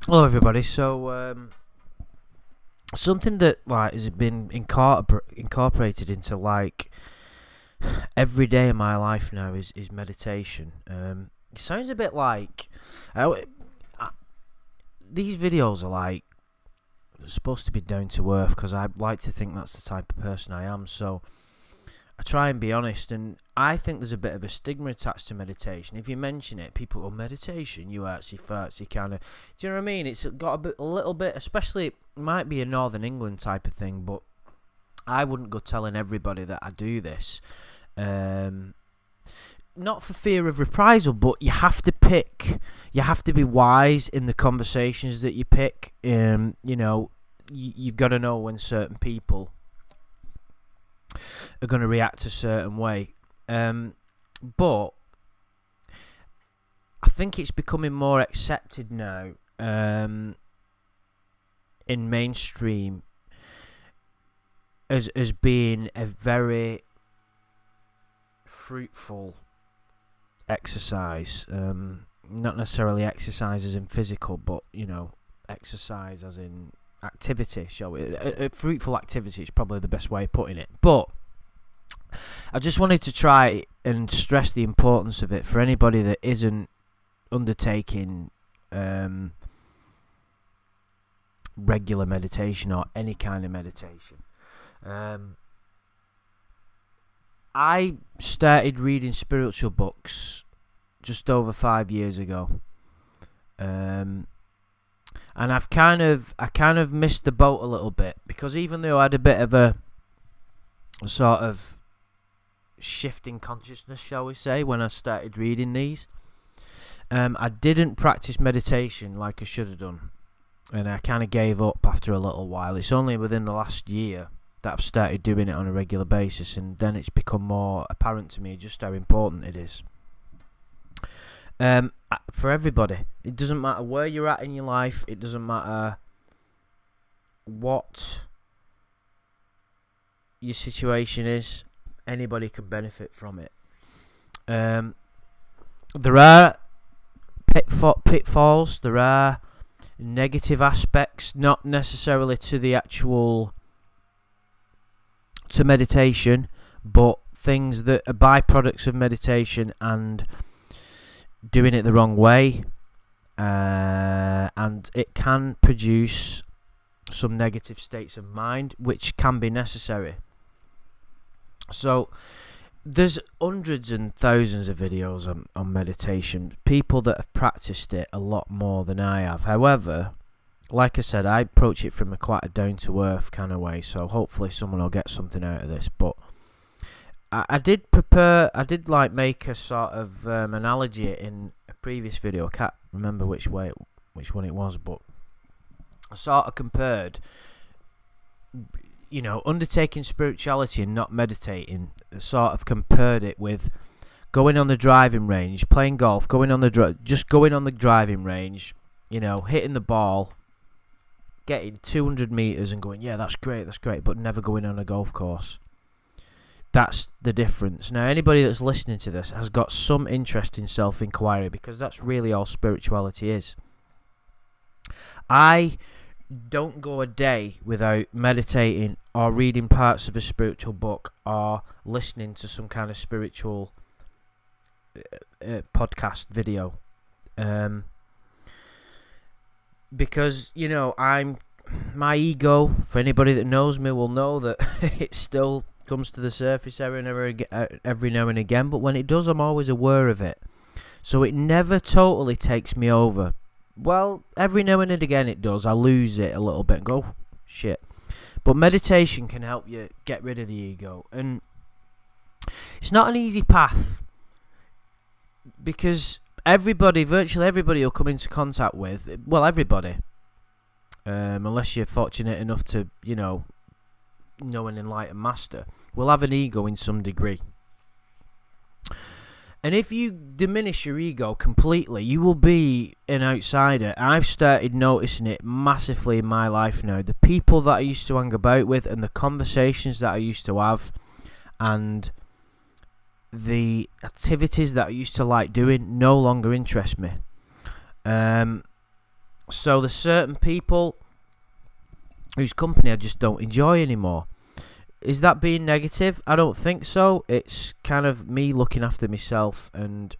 Hello, everybody. Something that has been incorporated into every day of my life now is meditation. It sounds a bit like I, I, these videos are they're supposed to be down to earth because I like to think that's the type of person I am. So I try and be honest, and I think there's a bit of a stigma attached to meditation. If you mention it, people go, meditation, you artsy fartsy kind of. Do you know what I mean? It's got a little bit, especially it might be a Northern England type of thing, but I wouldn't go telling everybody that I do this. Um, Not for fear of reprisal, but you have to pick. You have to be wise in the conversations that you pick. You've got to know when certain people are going to react a certain way. But I think it's becoming more accepted now in mainstream as being a very fruitful exercise. Not necessarily exercise as in physical, but exercise as in activity. Shall we? A fruitful activity is probably the best way of putting it. But I just wanted to try and stress the importance of it for anybody that isn't undertaking regular meditation or any kind of meditation. I started reading spiritual books just over 5 years ago, and I kind of missed the boat a little bit because even though I had a bit of a sort of shift in consciousness, shall we say, when I started reading these, I didn't practice meditation like I should have done, and I kind of gave up after a little while. It's only within the last year that I've started doing it on a regular basis, and then it's become more apparent to me just how important it is. For everybody, it doesn't matter where you're at in your life. It doesn't matter what your situation is. Anybody can benefit from it. There are pitfalls. There are negative aspects, not necessarily to the actual to meditation, but things that are byproducts of meditation and doing it the wrong way, and it can produce some negative states of mind which can be necessary. So there's hundreds and thousands of videos on meditation, people that have practiced it a lot more than I have. However, like I said, I approach it from quite a down-to-earth kind of way, so hopefully someone will get something out of this. But I did make a sort of analogy in a previous video. I can't remember which one it was, but I sort of compared, undertaking spirituality and not meditating. I sort of compared it with going on the driving range, playing golf, going on the driving range, hitting the ball, getting 200 meters and going, yeah, that's great, but never going on a golf course. That's the difference. Now, anybody that's listening to this has got some interest in self-inquiry, because that's really all spirituality is. I don't go a day without meditating or reading parts of a spiritual book or listening to some kind of spiritual podcast video. Because, my ego, for anybody that knows me, will know that it still comes to the surface every now and again, but when it does, I'm always aware of it. So it never totally takes me over. Well, every now and again it does. I lose it a little bit and go, shit. But meditation can help you get rid of the ego. And it's not an easy path, because virtually everybody you'll come into contact with, well, everybody, unless you're fortunate enough to, know an enlightened master, will have an ego in some degree. And if you diminish your ego completely, you will be an outsider. I've started noticing it massively in my life now. The people that I used to hang about with and the conversations that I used to have and the activities that I used to like doing no longer interest me. So there's certain people whose company I just don't enjoy anymore. Is that being negative? I don't think so. It's kind of me looking after myself, and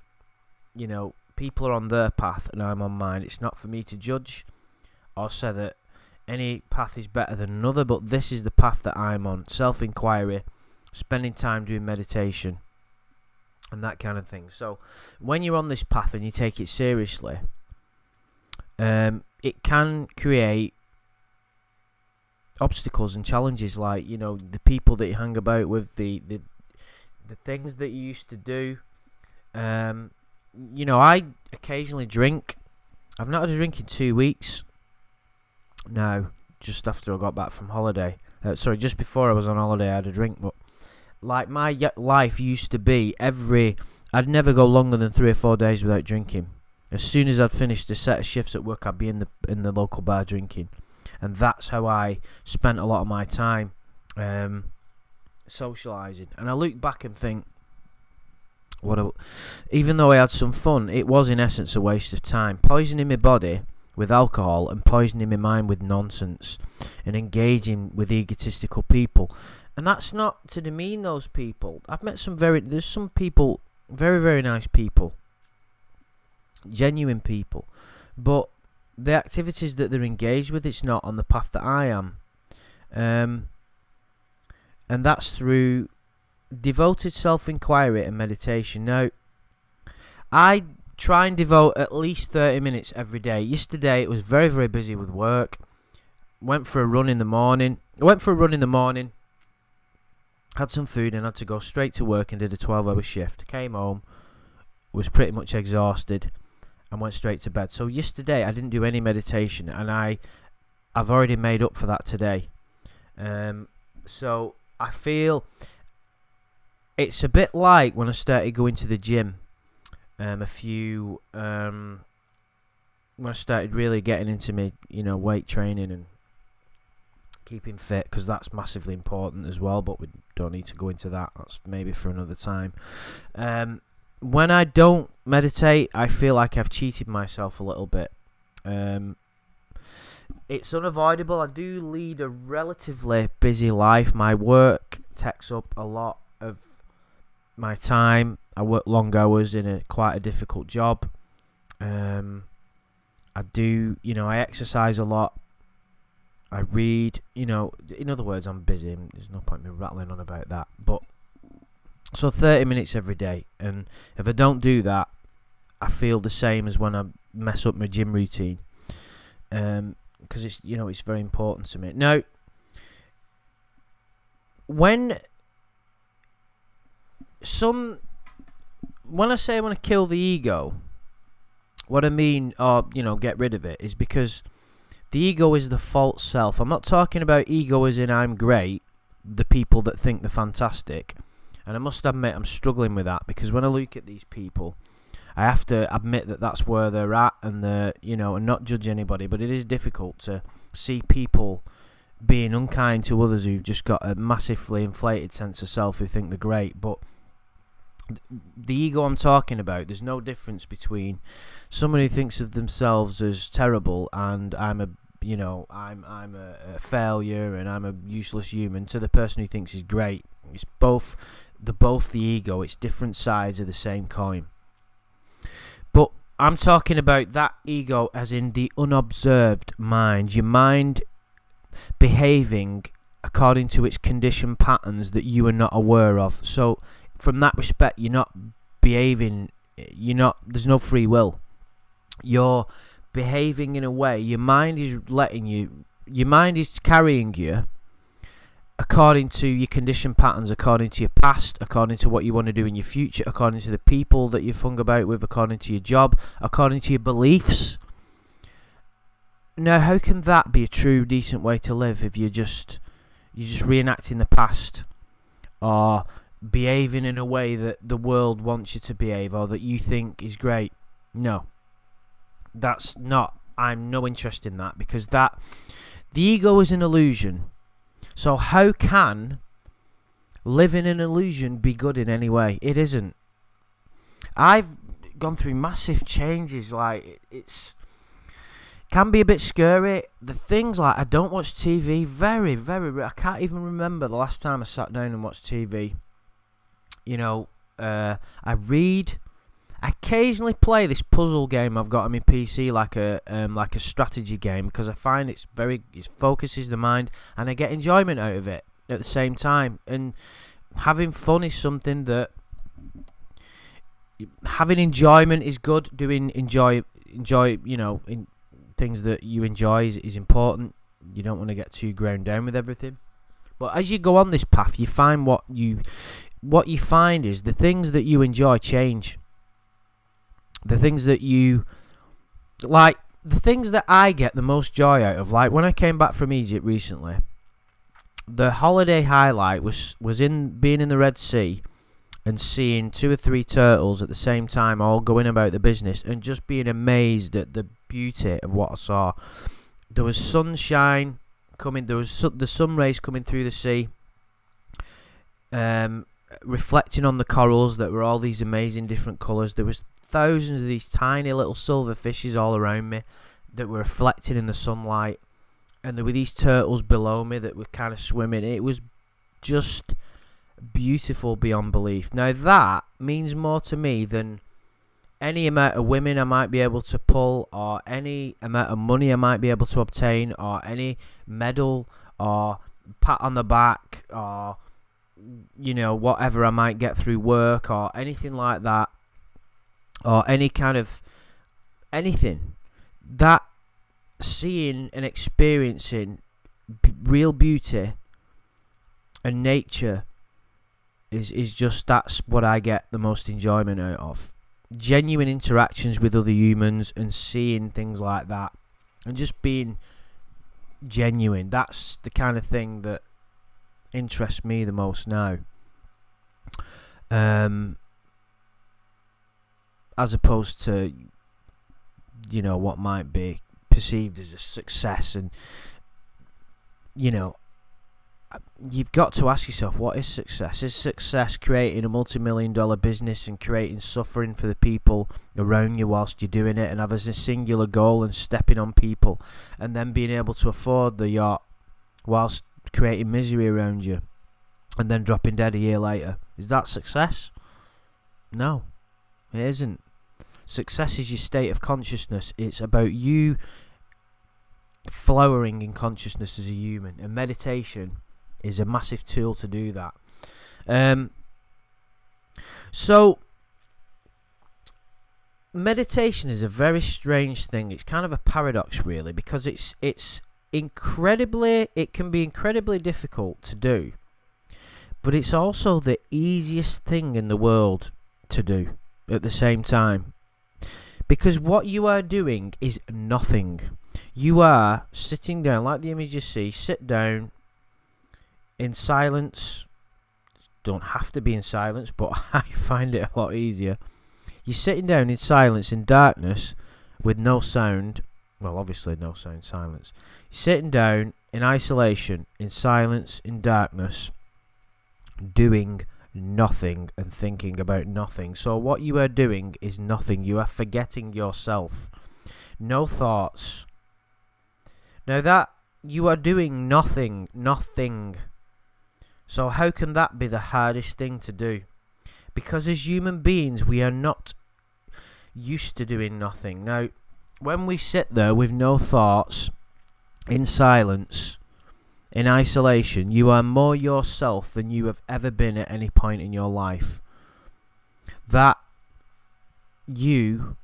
people are on their path and I'm on mine. It's not for me to judge or say that any path is better than another, but this is the path that I'm on. Self-inquiry, spending time doing meditation, and that kind of thing. So when you're on this path and you take it seriously, it can create obstacles and challenges, like the people that you hang about with, the things that you used to do. I occasionally drink. I've not had a drink in 2 weeks now, just after I got back from holiday. Just before I was on holiday I had a drink, but like my life used to be I'd never go longer than 3 or 4 days without drinking. As soon as I'd finished a set of shifts at work, I'd be in the local bar drinking. And that's how I spent a lot of my time socialising. And I look back and think, even though I had some fun, it was in essence a waste of time. Poisoning my body with alcohol and poisoning my mind with nonsense and engaging with egotistical people. And that's not to demean those people. I've met there's some people, very, very nice people, genuine people, but the activities that they're engaged with, it's not on the path that I am. And that's through devoted self-inquiry and meditation. Now, I try and devote at least 30 minutes every day. Yesterday, it was very, very busy with work. Went for a run in the morning. Had some food and had to go straight to work and did a 12-hour shift. Came home, was pretty much exhausted, and went straight to bed. So yesterday I didn't do any meditation, and I've already made up for that today. So I feel it's a bit like when I started going to the gym. When I started really getting into me, weight training and keeping fit, because that's massively important as well, but we don't need to go into that. That's maybe for another time. When I don't meditate, I feel like I've cheated myself a little bit. It's unavoidable. I do lead a relatively busy life. My work takes up a lot of my time. I work long hours in quite a difficult job. I do, I exercise a lot. I read, in other words, I'm busy. There's no point in me rattling on about that. But so 30 minutes every day, and if I don't do that, I feel the same as when I mess up my gym routine. Because it's, it's very important to me. Now, when I say I want to kill the ego, what I mean, or get rid of it, is because the ego is the false self. I'm not talking about ego as in I'm great, the people that think they're fantastic. And I must admit, I'm struggling with that, because when I look at these people, I have to admit that that's where they're at, and and not judge anybody. But it is difficult to see people being unkind to others who've just got a massively inflated sense of self, who think they're great. But the ego I'm talking about, there's no difference between someone who thinks of themselves as terrible and I'm a failure and I'm a useless human, to the person who thinks he's great. It's both the ego. It's different sides of the same coin. But I'm talking about that ego as in the unobserved mind. Your mind behaving according to its conditioned patterns that you are not aware of. So from that respect, you're not behaving, there's no free will. You're behaving in a way, your mind is carrying you according to your conditioned patterns, according to your past, according to what you want to do in your future, according to the people that you've hung about with, according to your job, according to your beliefs. Now, how can that be a true, decent way to live if you're just reenacting the past, or behaving in a way that the world wants you to behave, or that you think is great? No, that's not. I'm no interest in that, because the ego is an illusion. So how can living an illusion be good in any way? It isn't. I've gone through massive changes. Like, it's can be a bit scary. The things like, I don't watch TV very, very. I can't even remember the last time I sat down and watched TV. You know, I read. I occasionally play this puzzle game I've got on my PC, like a strategy game, because I find it focuses the mind, and I get enjoyment out of it at the same time. And having fun is something that having enjoyment is good. Doing enjoy, you know, in things that you enjoy is important. You don't want to get too ground down with everything. But as you go on this path, you find what you find is the things that you enjoy change. The things that you like, the things that I get the most joy out of, like when I came back from Egypt recently, the holiday highlight was in being in the Red Sea and seeing 2 or 3 turtles at the same time all going about the business and just being amazed at the beauty of what I saw. There was sunshine coming, there was the sun rays coming through the sea, reflecting on the corals that were all these amazing different colours. There was thousands of these tiny little silver fishes all around me that were reflecting in the sunlight, and there were these turtles below me that were kind of swimming. It was just beautiful beyond belief. Now that means more to me than any amount of women I might be able to pull, or any amount of money I might be able to obtain, or any medal or pat on the back, or you know, whatever I might get through work or anything like that, or any kind of anything. That seeing and experiencing real beauty and nature is just, that's what I get the most enjoyment out of. Genuine interactions with other humans and seeing things like that and just being genuine. That's the kind of thing that interests me the most now. As opposed to, you know, what might be perceived as a success. And, you know, you've got to ask yourself, what is success? Is success creating a multi-million-dollar business and creating suffering for the people around you whilst you're doing it, and having a singular goal and stepping on people, and then being able to afford the yacht whilst creating misery around you and then dropping dead a year later? Is that success? No, it isn't. Success is your state of consciousness. It's about you flowering in consciousness as a human, and meditation is a massive tool to do that. So meditation is a very strange thing. It's kind of a paradox, really, because it can be incredibly difficult to do, but it's also the easiest thing in the world to do at the same time, because what you are doing is nothing. You are sitting down, like the image you see, sit down in silence. Don't have to be in silence, but I find it a lot easier. You're sitting down in silence, in darkness, with no sound. Well, obviously no sound, silence. You're sitting down in isolation, in silence, in darkness, doing nothing and thinking about nothing. So what you are doing is nothing. You are forgetting yourself. No thoughts. Now that you are doing nothing. So how can that be the hardest thing to do? Because as human beings, we are not used to doing nothing. Now, when we sit there with no thoughts, in silence, in isolation, you are more yourself than you have ever been at any point in your life. That you,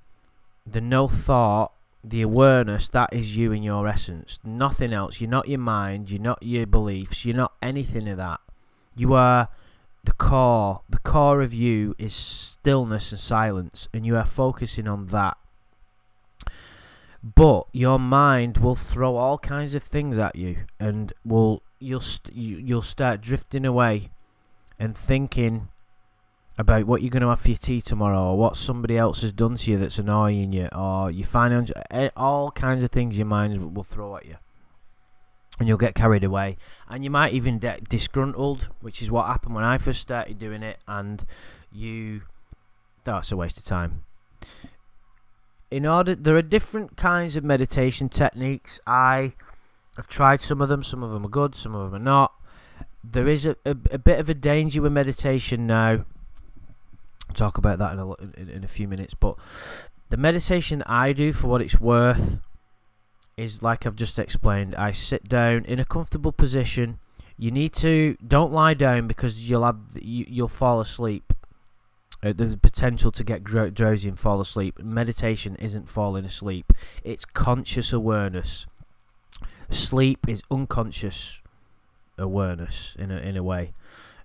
the no thought, the awareness, that is you in your essence. Nothing else. You're not your mind, you're not your beliefs, you're not anything of that. You are the core. The core of you is stillness and silence, and you are focusing on that. But your mind will throw all kinds of things at you, and you'll start drifting away and thinking about what you're going to have for your tea tomorrow, or what somebody else has done to you that's annoying you, or you find all kinds of things your mind will throw at you, and you'll get carried away, and you might even get disgruntled, which is what happened when I first started doing it. And that's a waste of time. there are different kinds of meditation techniques. I have tried some of them. Some of them are good, some of them are not. There is a bit of a danger with meditation now. I'll talk about that in a few minutes. But the meditation that I do, for what it's worth, is like I've just explained. I sit down in a comfortable position. Don't lie down, because you'll fall asleep. There's potential to get drowsy and fall asleep. Meditation isn't falling asleep. It's conscious awareness. Sleep is unconscious awareness in a way.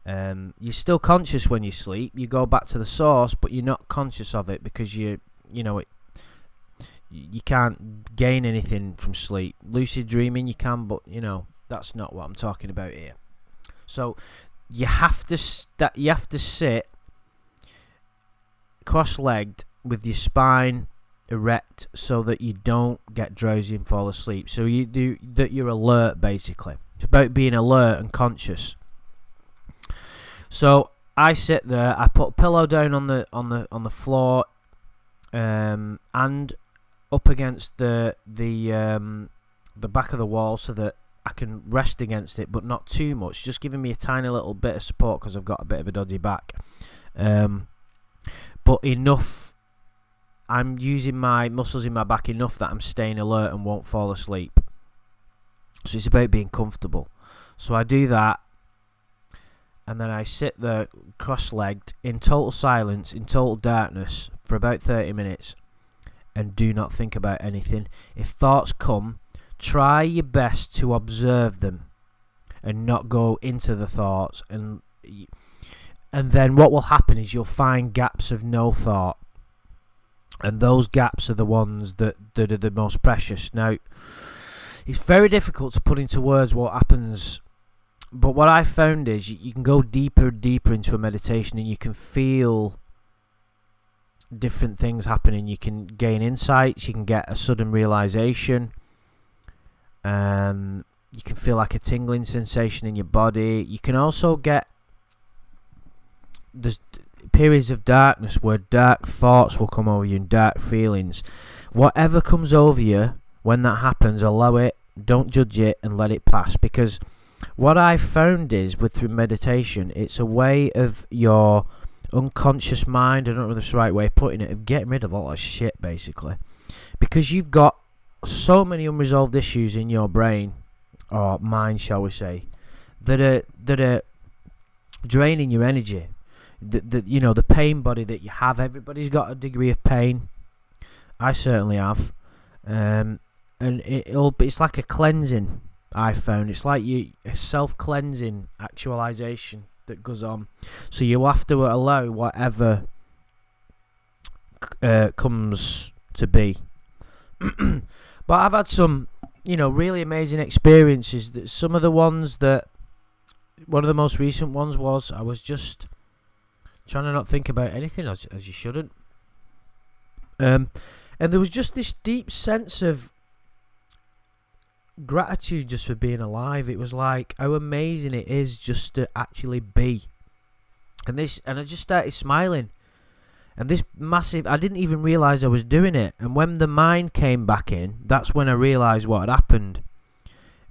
You're still conscious when you sleep. You go back to the source, but you're not conscious of it, because you can't gain anything from sleep. Lucid dreaming you can, but that's not what I'm talking about here. So you have to sit cross-legged with your spine erect, so that you don't get drowsy and fall asleep. So you're alert, basically. It's about being alert and conscious. So I sit there. I put a pillow down on the floor, and up against the back of the wall, so that I can rest against it, but not too much. Just giving me a tiny little bit of support, because I've got a bit of a dodgy back. But enough. I'm using my muscles in my back enough that I'm staying alert and won't fall asleep. So it's about being comfortable. So I do that, and then I sit there cross-legged in total silence, in total darkness, for about 30 minutes, and do not think about anything. If thoughts come, try your best to observe them and not go into the thoughts. And then what will happen is you'll find gaps of no thought. And those gaps are the ones that are the most precious. Now, it's very difficult to put into words what happens, but what I found is you can go deeper and deeper into a meditation, and you can feel different things happening. You can gain insights, you can get a sudden realization, you can feel like a tingling sensation in your body. You can also get there's periods of darkness where dark thoughts will come over you and dark feelings. Whatever comes over you when that happens, allow it, don't judge it, and let it pass. Because what I've found is, through meditation, it's a way of your unconscious mind, I don't know if that's the right way of putting it, of getting rid of all that shit, basically. Because you've got so many unresolved issues in your brain, or mind, shall we say, that are draining your energy. The pain body that you have. Everybody's got a degree of pain. I certainly have. And it's like a cleansing, I found. It's like a self-cleansing actualization that goes on. So you have to allow whatever comes to be. But I've had some, really amazing experiences. Some of the ones one of the most recent ones was, I was just trying to not think about anything, as you shouldn't. And there was just this deep sense of gratitude just for being alive. It was like how amazing it is just to actually be. And I just started smiling. And this massive, I didn't even realise I was doing it. And when the mind came back in, that's when I realised what had happened.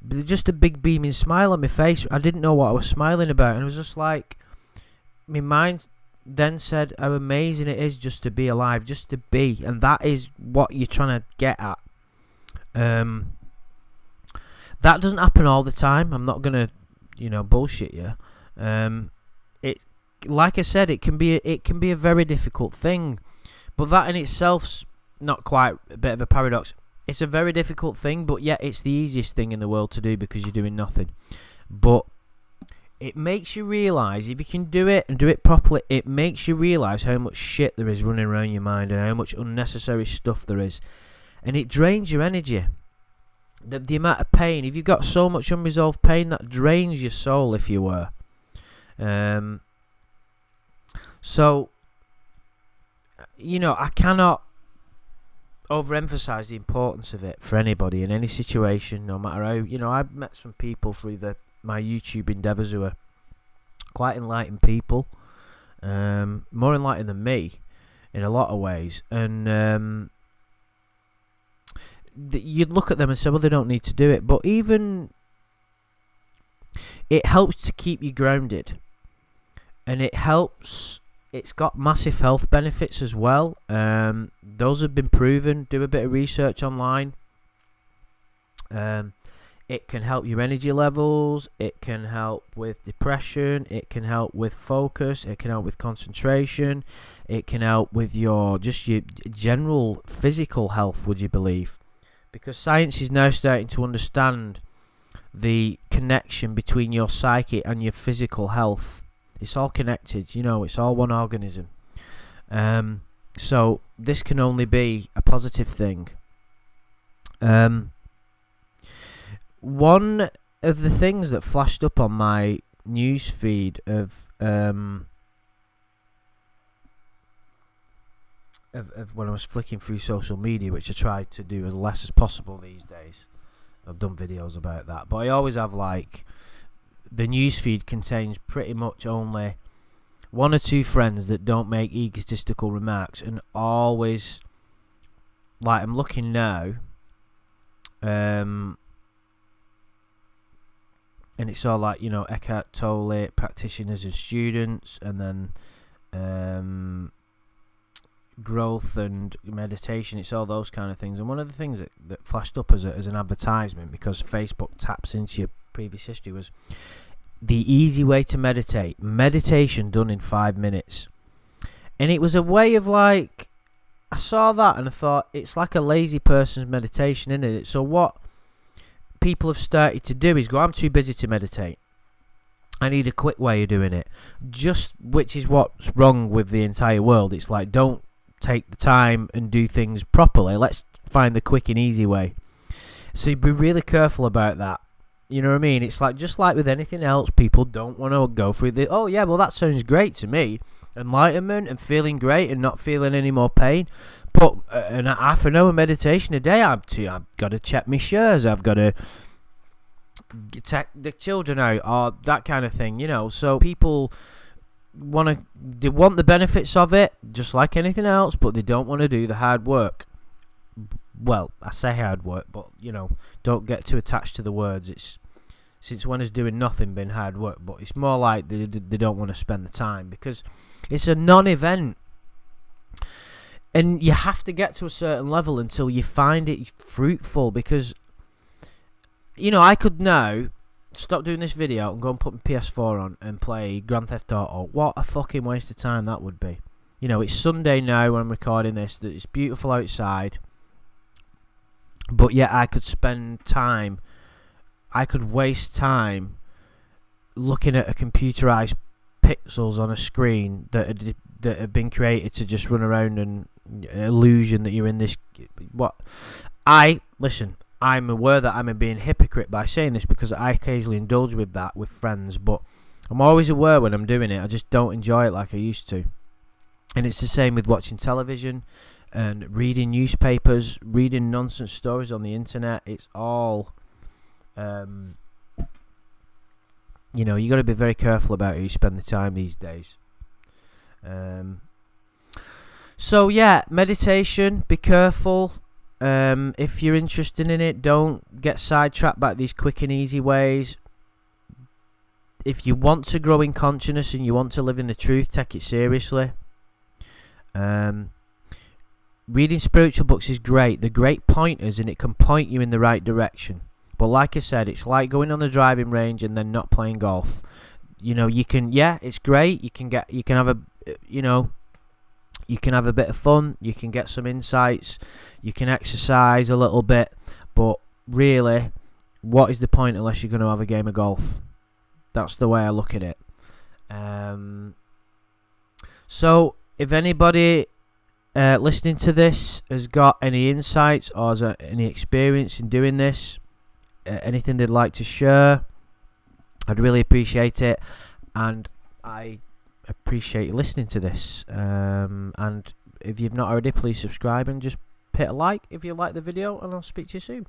Just a big beaming smile on my face. I didn't know what I was smiling about. And it was just like, my mind then said how amazing it is just to be alive, just to be. And that is what you're trying to get at. That doesn't happen all the time. I'm not going to, bullshit you. It, like I said, it can be a very difficult thing. But that in itself's not quite a bit of a paradox. It's a very difficult thing, but yet it's the easiest thing in the world to do because you're doing nothing. But it makes you realise, if you can do it and do it properly, it makes you realise how much shit there is running around your mind and how much unnecessary stuff there is. And it drains your energy. The amount of pain, if you've got so much unresolved pain, that drains your soul, if you were. So, I cannot overemphasize the importance of it for anybody in any situation, no matter how. I've met some people through my YouTube endeavours who are quite enlightened people, more enlightened than me in a lot of ways, and you'd look at them and say, well, they don't need to do it. But even it helps to keep you grounded, and it's got massive health benefits as well. Those have been proven. Do a bit of research online. It can help your energy levels. It can help with depression. It can help with focus. It can help with concentration. It can help with your general physical health, would you believe? Because science is now starting to understand the connection between your psyche and your physical health. It's all connected, it's all one organism. So this can only be a positive thing. One of the things that flashed up on my news feed of when I was flicking through social media, which I try to do as less as possible these days. I've done videos about that, but I always have the news feed contains pretty much only one or two friends that don't make egotistical remarks, and always, I'm looking now, and it's all Eckhart Tolle, practitioners and students, and then growth and meditation. It's all those kind of things. And one of the things that flashed up as an advertisement, because Facebook taps into your previous history, was the easy way to meditation done in 5 minutes. And it was a way of I saw that and I thought, it's like a lazy person's meditation, isn't it? So what people have started to do is go, I'm too busy to meditate, I need a quick way of doing it. Which is what's wrong with the entire world. It's don't take the time and do things properly. Let's find the quick and easy way. So you be really careful about that. You know what I mean? It's just like with anything else, people don't want to go through oh yeah, well that sounds great to me. Enlightenment and feeling great and not feeling any more pain. But an half an hour meditation a day, I've got to check my shares, I've got to take the children out, or that kind of thing, So people want the benefits of it, just like anything else, but they don't want to do the hard work. Well, I say hard work, but don't get too attached to the words. It's since when has doing nothing been hard work? But it's more like they don't want to spend the time, because it's a non-event. And you have to get to a certain level until you find it fruitful, because I could now stop doing this video and go and put my PS4 on and play Grand Theft Auto. What a fucking waste of time that would be. It's Sunday now when I'm recording this. It's beautiful outside. But yet I could waste time looking at a computerized pixels on a screen that have been created to just run around, and illusion that you're in this. I'm aware that I'm being hypocrite by saying this, because I occasionally indulge with that with friends, but I'm always aware when I'm doing it. I just don't enjoy it like I used to. And it's the same with watching television and reading newspapers, reading nonsense stories on the internet. It's all, you got to be very careful about who you spend the time these days. So yeah, meditation, be careful. If you're interested in it, don't get sidetracked by these quick and easy ways. If you want to grow in consciousness and you want to live in the truth, take it seriously. Reading spiritual books is great. They're great pointers, and it can point you in the right direction. But like I said, it's like going on the driving range and then not playing golf. You can, it's great. You can have a bit of fun. You can get some insights. You can exercise a little bit. But really, what is the point unless you're going to have a game of golf? That's the way I look at it. So if anybody listening to this has got any insights or has any experience in doing this, anything they'd like to share, I'd really appreciate it. And I appreciate you listening to this. And if you've not already, please subscribe and just hit a like if you like the video, and I'll speak to you soon.